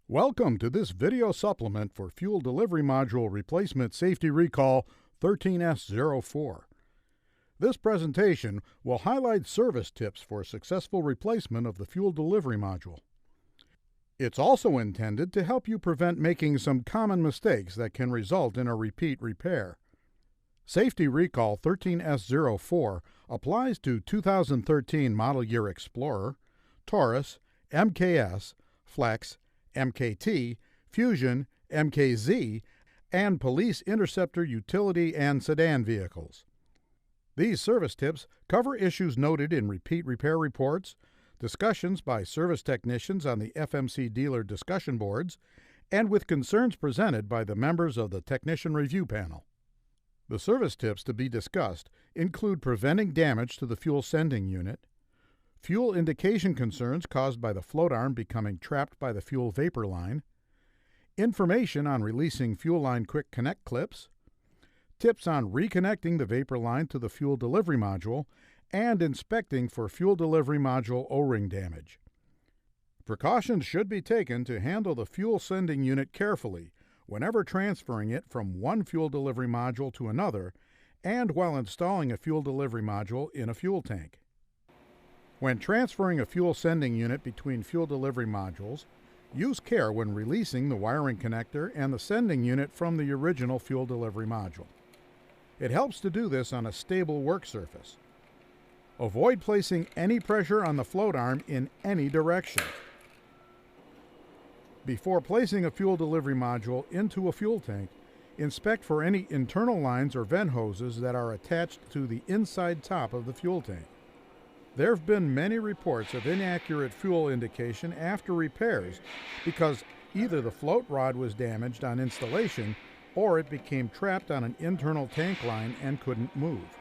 Welcome to this video supplement for Fuel Delivery Module Replacement Safety Recall 13S04. This presentation will highlight service tips for successful replacement of the fuel delivery module. It's also intended to help you prevent making some common mistakes that can result in a repeat repair. Safety Recall 13S04 applies to 2013 Model Year Explorer, Taurus, MKS, Flex, MKT, Fusion, MKZ, and Police Interceptor Utility and Sedan vehicles. These service tips cover issues noted in repeat repair reports, discussions by service technicians on the FMC dealer discussion boards, and with concerns presented by the members of the Technician Review Panel. The service tips to be discussed include preventing damage to the fuel sending unit, fuel indication concerns caused by the float arm becoming trapped by the fuel vapor line, information on releasing fuel line quick connect clips, tips on reconnecting the vapor line to the fuel delivery module, and inspecting for fuel delivery module O-ring damage. Precautions should be taken to handle the fuel sending unit carefully whenever transferring it from one fuel delivery module to another and while installing a fuel delivery module in a fuel tank. When transferring a fuel sending unit between fuel delivery modules, use care when releasing the wiring connector and the sending unit from the original fuel delivery module. It helps to do this on a stable work surface. Avoid placing any pressure on the float arm in any direction. Before placing a fuel delivery module into a fuel tank, inspect for any internal lines or vent hoses that are attached to the inside top of the fuel tank. There have been many reports of inaccurate fuel indication after repairs because either the float rod was damaged on installation or it became trapped on an internal tank line and couldn't move.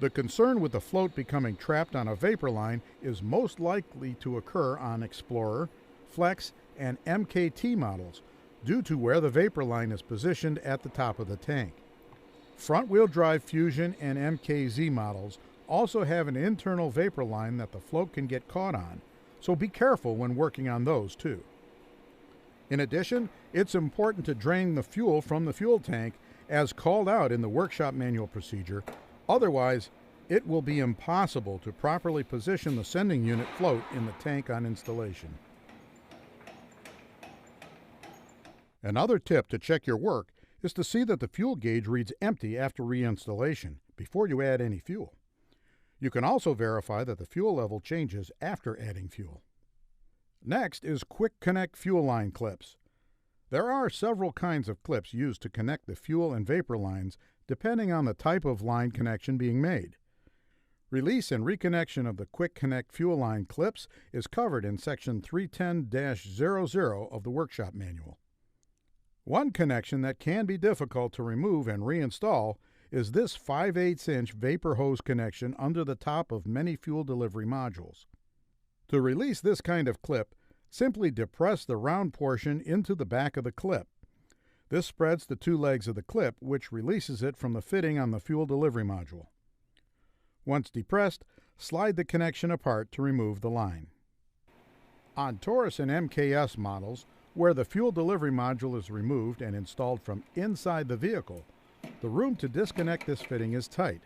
The concern with the float becoming trapped on a vapor line is most likely to occur on Explorer, Flex, and MKT models due to where the vapor line is positioned at the top of the tank. Front-wheel drive Fusion and MKZ models also have an internal vapor line that the float can get caught on, so be careful when working on those too. In addition, it's important to drain the fuel from the fuel tank as called out in the workshop manual procedure, otherwise it will be impossible to properly position the sending unit float in the tank on installation. Another tip to check your work is to see that the fuel gauge reads empty after reinstallation before you add any fuel. You can also verify that the fuel level changes after adding fuel. Next is quick connect fuel line clips. There are several kinds of clips used to connect the fuel and vapor lines depending on the type of line connection being made. Release and reconnection of the quick connect fuel line clips is covered in section 310-00 of the workshop manual. One connection that can be difficult to remove and reinstall is this 5/8" vapor hose connection under the top of many fuel delivery modules. To release this kind of clip, simply depress the round portion into the back of the clip. This spreads the two legs of the clip, which releases it from the fitting on the fuel delivery module. Once depressed, slide the connection apart to remove the line. On Taurus and MKS models, where the fuel delivery module is removed and installed from inside the vehicle, the room to disconnect this fitting is tight.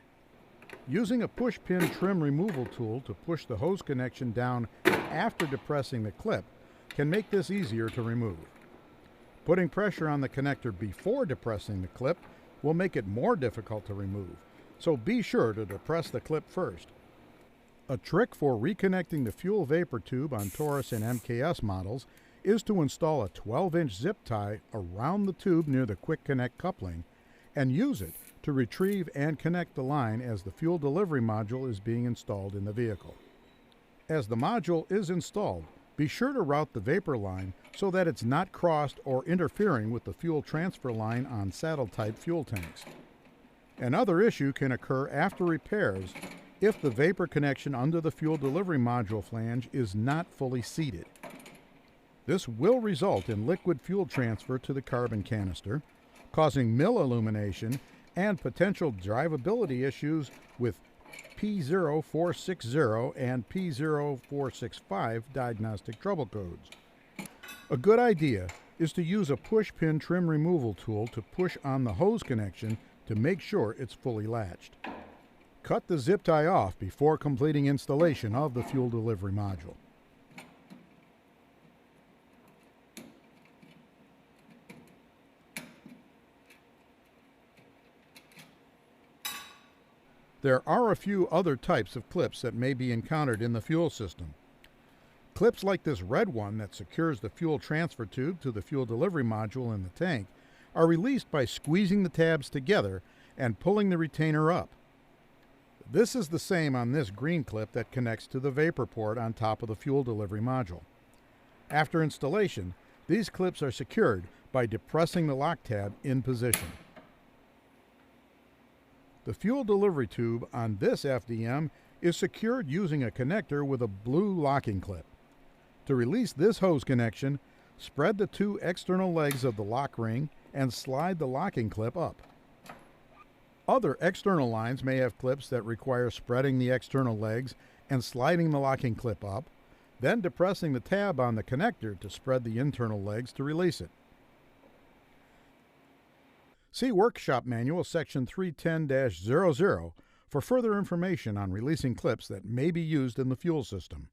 Using a push-pin trim removal tool to push the hose connection down after depressing the clip can make this easier to remove. Putting pressure on the connector before depressing the clip will make it more difficult to remove, so be sure to depress the clip first. A trick for reconnecting the fuel vapor tube on Taurus and MKS models is to install a 12-inch zip tie around the tube near the quick connect coupling and use it to retrieve and connect the line as the fuel delivery module is being installed in the vehicle. As the module is installed, be sure to route the vapor line so that it's not crossed or interfering with the fuel transfer line on saddle-type fuel tanks. Another issue can occur after repairs if the vapor connection under the fuel delivery module flange is not fully seated. This will result in liquid fuel transfer to the carbon canister, causing mill illumination and potential drivability issues with P0460 and P0465 diagnostic trouble codes. A good idea is to use a push pin trim removal tool to push on the hose connection to make sure it's fully latched. Cut the zip tie off before completing installation of the fuel delivery module. There are a few other types of clips that may be encountered in the fuel system. Clips like this red one that secures the fuel transfer tube to the fuel delivery module in the tank are released by squeezing the tabs together and pulling the retainer up. This is the same on this green clip that connects to the vapor port on top of the fuel delivery module. After installation, these clips are secured by depressing the lock tab in position. The fuel delivery tube on this FDM is secured using a connector with a blue locking clip. To release this hose connection, spread the two external legs of the lock ring and slide the locking clip up. Other external lines may have clips that require spreading the external legs and sliding the locking clip up, then depressing the tab on the connector to spread the internal legs to release it. See Workshop Manual Section 310-00 for further information on releasing clips that may be used in the fuel system.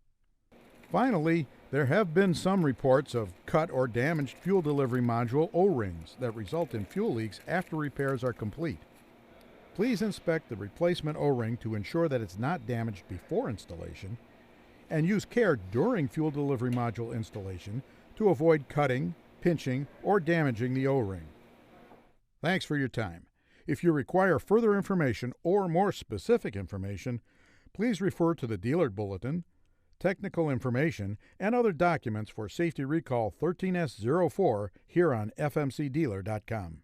Finally, there have been some reports of cut or damaged fuel delivery module O-rings that result in fuel leaks after repairs are complete. Please inspect the replacement O-ring to ensure that it's not damaged before installation, and use care during fuel delivery module installation to avoid cutting, pinching, or damaging the O-ring. Thanks for your time. If you require further information or more specific information, please refer to the Dealer Bulletin, technical information, and other documents for Safety Recall 13S04 here on fmcdealer.com.